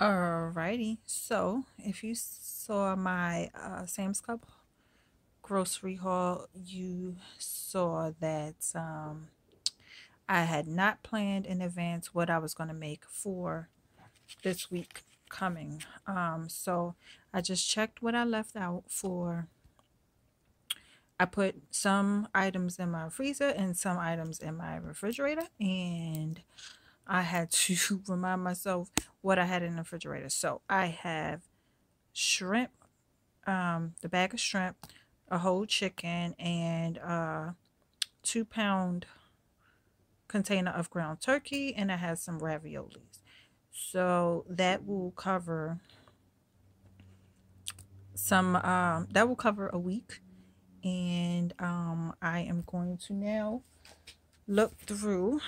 Alrighty, so if you saw my Sam's Club grocery haul, you saw that I had not planned in advance what I was going to make for this week coming. So I just checked what I left out for. I put some items in my freezer and some items in my refrigerator, and I had to remind myself what I had in the refrigerator. So I have shrimp, the bag of shrimp, a whole chicken, and a 2 pound container of ground turkey, and I have some raviolis. So that will cover that will cover a week. And I am going to now look through.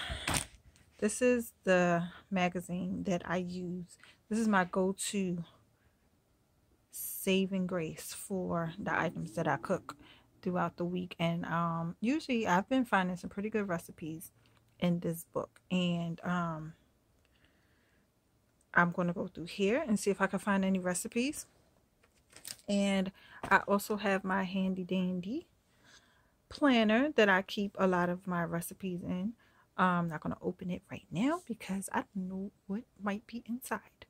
This is the magazine that I use. This is my go-to saving grace for the items that I cook throughout the week. And usually I've been finding some pretty good recipes in this book. And I'm going to go through here and see if I can find any recipes. And I also have my handy dandy planner that I keep a lot of my recipes in. I'm not going to open it right now because I don't know what might be inside.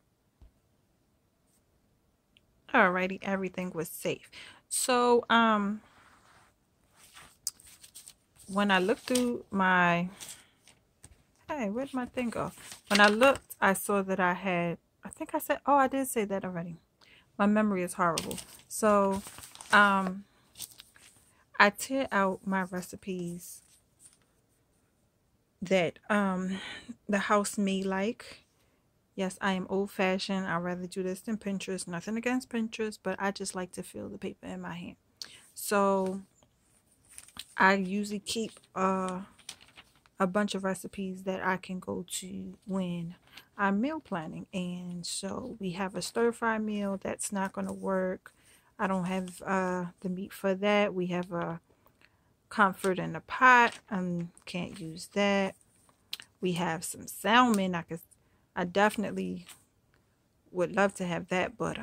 Alrighty, everything was safe. So when I looked through my, hey, where'd my thing go? When I looked, I saw that I had, I think I said, oh, I did say that already. My memory is horrible. So I tear out my recipes that the house may like. Yes, I am old fashioned. I'd rather do this than Pinterest. Nothing against Pinterest, but I just like to feel the paper in my hand. So I usually keep a bunch of recipes that I can go to when I'm meal planning. And so we have a stir fry meal that's not going to work. I don't have the meat for that. We have a comfort in a pot. Can't use that. We have some salmon. I definitely would love to have that, but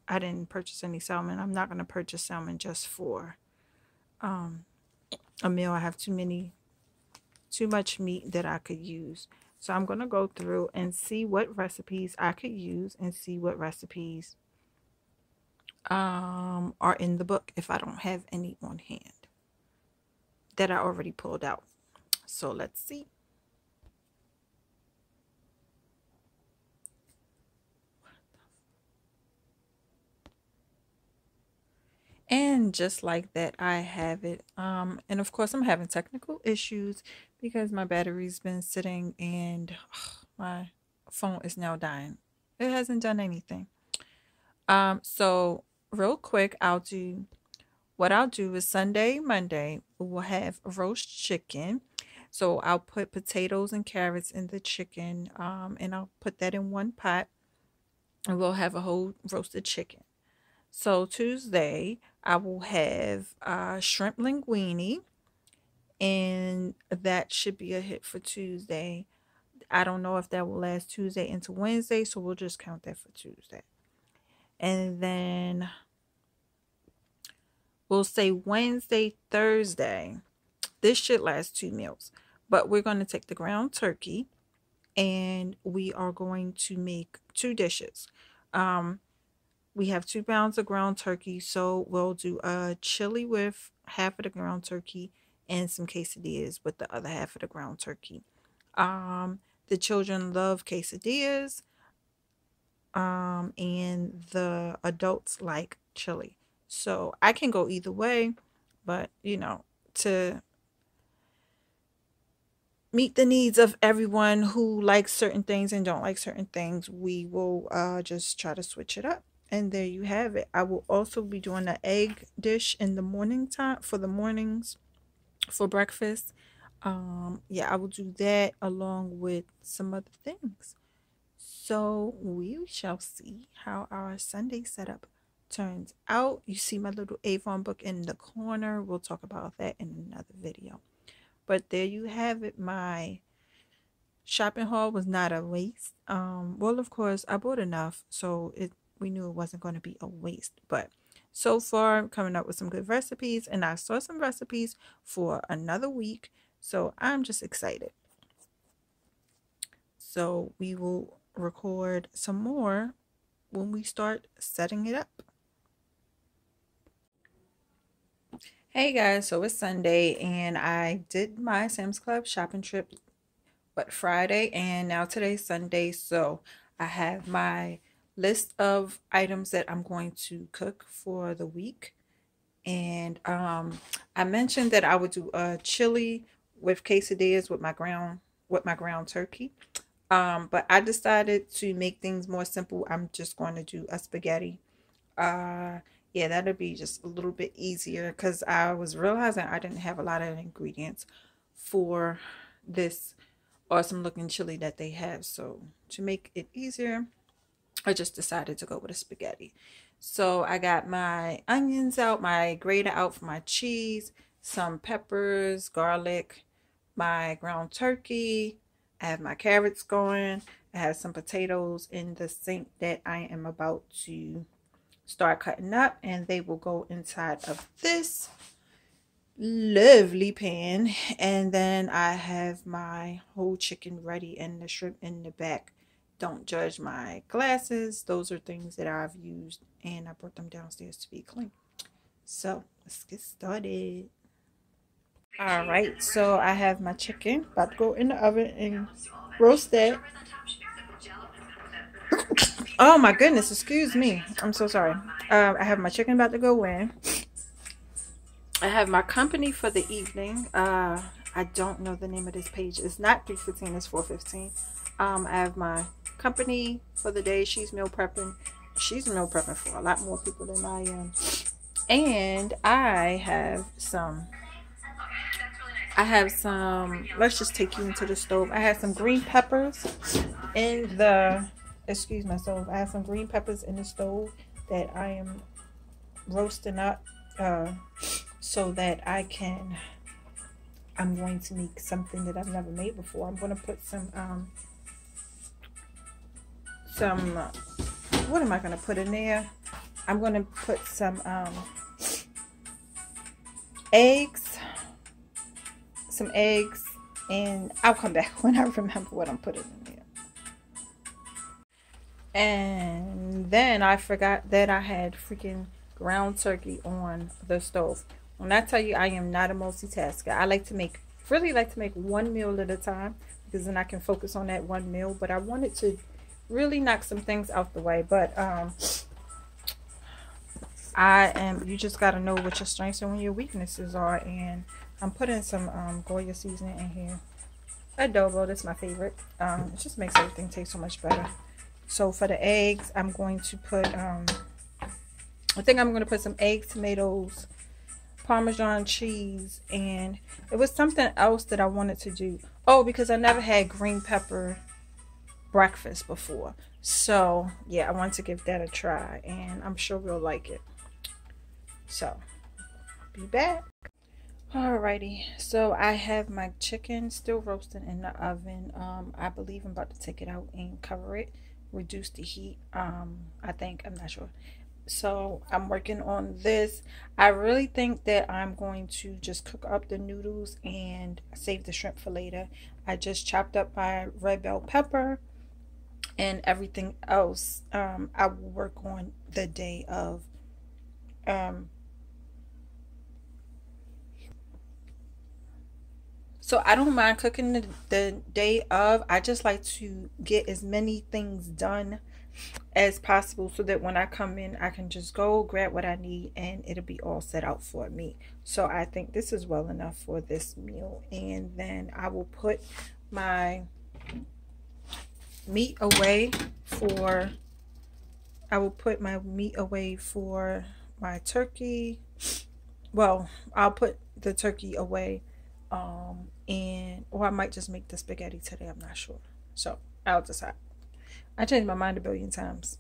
I didn't purchase any salmon. I'm not going to purchase salmon just for a meal. I have too much meat that I could use. So I'm going to go through and see what recipes I could use and see what recipes are in the book if I don't have any on hand that I already pulled out. So let's see. And just like that, I have it. And of course, I'm having technical issues because my battery's been sitting and my phone is now dying. It hasn't done anything. So real quick, what I'll do is Sunday, Monday, we'll have roast chicken. So I'll put potatoes and carrots in the chicken, and I'll put that in one pot, and we'll have a whole roasted chicken. So Tuesday, I will have shrimp linguine, and that should be a hit for Tuesday. I don't know if that will last Tuesday into Wednesday, so we'll just count that for Tuesday. And then we'll say Wednesday, Thursday. This should last 2 meals, but we're going to take the ground turkey and we are going to make 2 dishes. We have 2 pounds of ground turkey, so we'll do a chili with half of the ground turkey and some quesadillas with the other half of the ground turkey. The children love quesadillas, and the adults like chili. So I can go either way, but to meet the needs of everyone who likes certain things and don't like certain things, we will just try to switch it up. And there you have it. I will also be doing an egg dish in the morning time for the mornings for breakfast. Yeah, I will do that along with some other things. So we shall see how our Sunday setup turns out. You see my little Avon book in the corner. We'll talk about that in another video. But there you have it, my shopping haul was not a waste. Well, of course, I bought enough, so we knew it wasn't going to be a waste. But so far, I'm coming up with some good recipes, and I saw some recipes for another week, so I'm just excited. So we will record some more when we start setting it up. Hey guys, so it's Sunday and I did my Sam's Club shopping trip but Friday, and now today's Sunday, so I have my list of items that I'm going to cook for the week. And I mentioned that I would do a chili with quesadillas with my ground turkey. But I decided to make things more simple. I'm just going to do a spaghetti. Uh, yeah, that'll be just a little bit easier because I was realizing I didn't have a lot of ingredients for this awesome looking chili that they have. So to make it easier, I just decided to go with a spaghetti. So I got my onions out, my grater out for my cheese, some peppers, garlic, my ground turkey. I have my carrots going. I have some potatoes in the sink that I am about to start cutting up, and they will go inside of this lovely pan. And then I have my whole chicken ready and the shrimp in the back. Don't judge my glasses. Those are things that I've used and I brought them downstairs to be clean. So let's get started. All right, so I have my chicken about to go in the oven and roast that. Oh my goodness, excuse me. I'm so sorry. I have my chicken about to go in. I have my company for the evening. I don't know the name of this page. It's not 3:15, it's 4:15. I have my company for the day. She's meal prepping. She's meal prepping for a lot more people than I am. And I have some, let's just take you into the stove. I have some green peppers in the, excuse myself. I have some green peppers in the stove that I am roasting up so that I'm going to make something that I've never made before. I'm going to put some what am I going to put in there? I'm going to put some eggs, and I'll come back when I remember what I'm putting in there. And then I forgot that I had freaking ground turkey on the stove. When I tell you I am not a multitasker, I really like to make one meal at a time because then I can focus on that one meal. But I wanted to really knock some things out the way. But you just got to know what your strengths and what your weaknesses are. And I'm putting some Goya seasoning in here. Adobo, that's my favorite. It just makes everything taste so much better. So for the eggs, I'm going to put I think I'm going to put some eggs, tomatoes, Parmesan cheese, and it was something else that I wanted to do. Oh, because I never had green pepper breakfast before. So yeah, I want to give that a try, and I'm sure we'll like it. So be back. Alrighty, so I have my chicken still roasting in the oven. I believe I'm about to take it out and cover it, reduce the heat. I think, I'm not sure. So I'm working on this. I really think that I'm going to just cook up the noodles and save the shrimp for later. I just chopped up my red bell pepper, and everything else I will work on the day of. So I don't mind cooking the day of. I just like to get as many things done as possible so that when I come in, I can just go grab what I need and it'll be all set out for me. So I think this is well enough for this meal. And then I will put my meat away for my turkey. Well, I'll put the turkey away, or I might just make the spaghetti today. I'm not sure. So I'll decide. I changed my mind a billion times.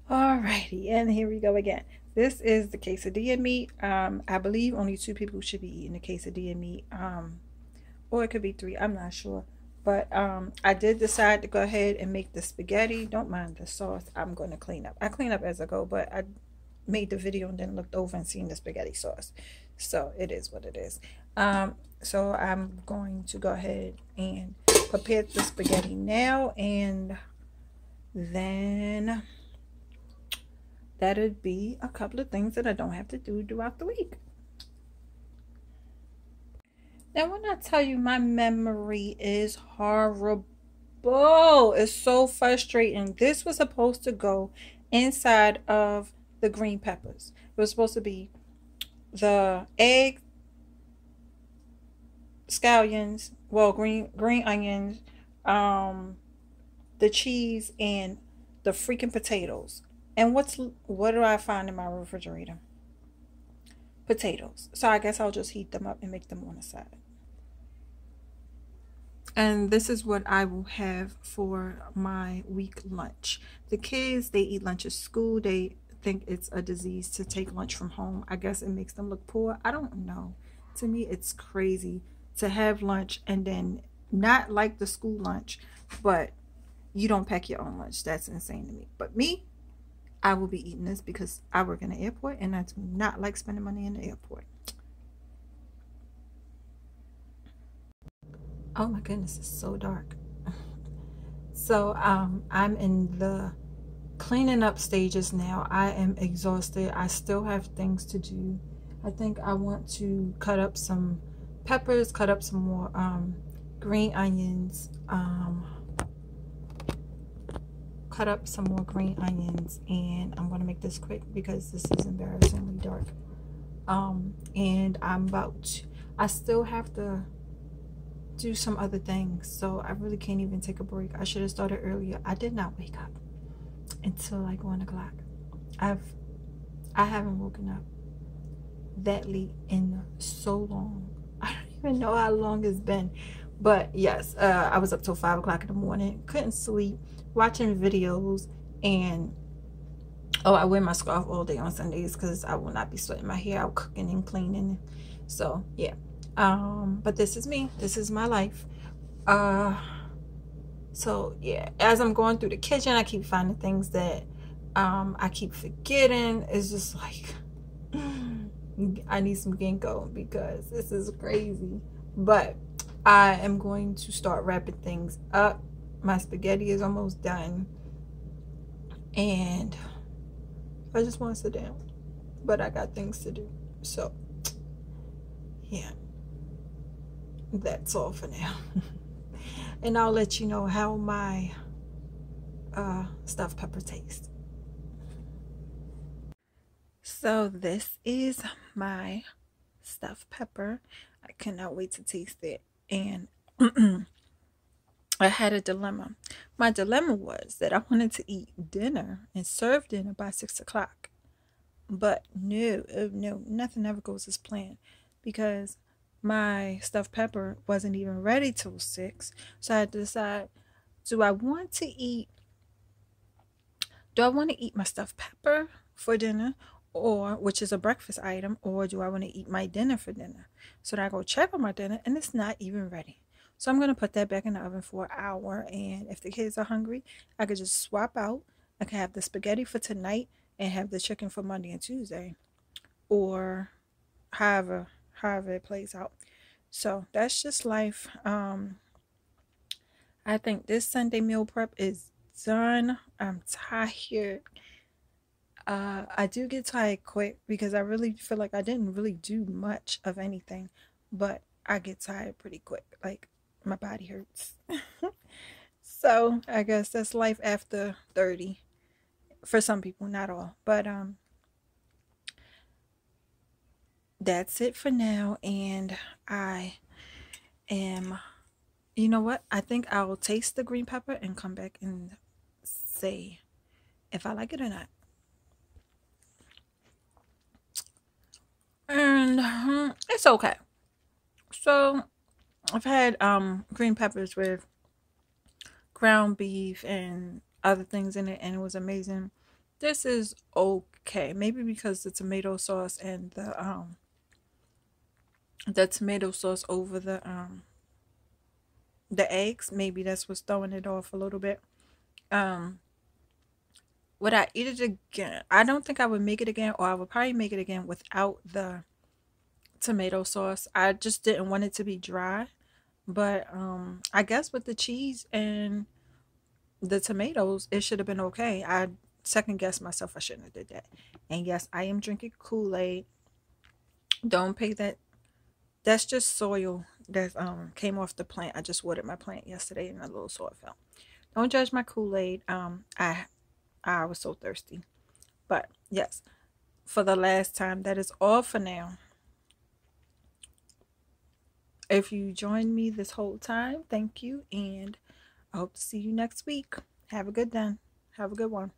Alrighty, and here we go again. This is the quesadilla meat. I believe only 2 people should be eating the quesadilla meat. Or it could be 3. I'm not sure. But I did decide to go ahead and make the spaghetti. Don't mind the sauce. I'm going to clean up. I clean up as I go, but I made the video and then looked over and seen the spaghetti sauce. So it is what it is. So I'm going to go ahead and prepare the spaghetti now, and then that'd be a couple of things that I don't have to do throughout the week. Now, when I tell you my memory is horrible, it's so frustrating. This was supposed to go inside of the green peppers. It was supposed to be the egg, scallions, well, green onions, the cheese, and the freaking potatoes. And what do I find in my refrigerator? Potatoes. So I guess I'll just heat them up and make them on the side. And this is what I will have for my week lunch. The kids, they eat lunch at school. They think it's a disease to take lunch from home. I guess it makes them look poor. I don't know. To me, it's crazy to have lunch and then not like the school lunch, but you don't pack your own lunch. That's insane to me. But me, I will be eating this because I work in the airport and I do not like spending money in the airport. Oh my goodness, it's so dark. So I'm in the cleaning up stages now. I am exhausted. I still have things to do. I think I want to cut up some peppers, cut up some more green onions, cut up some more green onions, and I'm going to make this quick because this is embarrassingly dark. And I still have to do some other things, so I really can't even take a break. I should have started earlier. I did not wake up until like 1 o'clock. I haven't woken up that late in so long. I don't even know how long it's been, but yes, I was up till 5 o'clock in the morning, couldn't sleep, watching videos, and I wear my scarf all day on Sundays because I will not be sweating my hair out cooking and cleaning. So yeah, but this is me, this is my life. So yeah, as I'm going through the kitchen, I keep finding things that I keep forgetting. It's just like I need some ginkgo because this is crazy. But I am going to start wrapping things up. My spaghetti is almost done, and I just want to sit down, but I got things to do. So yeah, that's all for now. And I'll let you know how my stuffed pepper tastes. So this is my stuffed pepper. I cannot wait to taste it. And I had a dilemma. My dilemma was that I wanted to eat dinner and serve dinner by 6 o'clock. But no, nothing ever goes as planned because my stuffed pepper wasn't even ready till 6. So I had to decide, do I want to eat my stuffed pepper for dinner, or which is a breakfast item, or do I want to eat my dinner for dinner? So then I go check on my dinner and it's not even ready. So I'm going to put that back in the oven for an hour, and if the kids are hungry, I could just swap out. I could have the spaghetti for tonight and have the chicken for Monday and Tuesday, or however it plays out. So that's just life. I think this Sunday meal prep is done. I'm tired. I do get tired quick because I really feel like I didn't really do much of anything, but I get tired pretty quick. Like my body hurts. So I guess that's life after 30 for some people, not all. But that's it for now, and I am, you know what? I think I will taste the green pepper and come back and say if I like it or not. And it's okay. So I've had green peppers with ground beef and other things in it, and it was amazing. This is okay, maybe because the tomato sauce and the tomato sauce over the the eggs, maybe that's what's throwing it off a little bit. Um, would I eat it again? I don't think I would make it again, or I would probably make it again without the tomato sauce. I just didn't want it to be dry. But I guess with the cheese and the tomatoes, it should have been okay. I second guessed myself. I shouldn't have did that. And yes, I am drinking Kool-Aid. Don't pay that. That's just soil that came off the plant. I just watered my plant yesterday and a little soil fell. Don't judge my Kool-Aid. I was so thirsty. But yes, for the last time, that is all for now. If you joined me this whole time, thank you, and I hope to see you next week. Have a good one.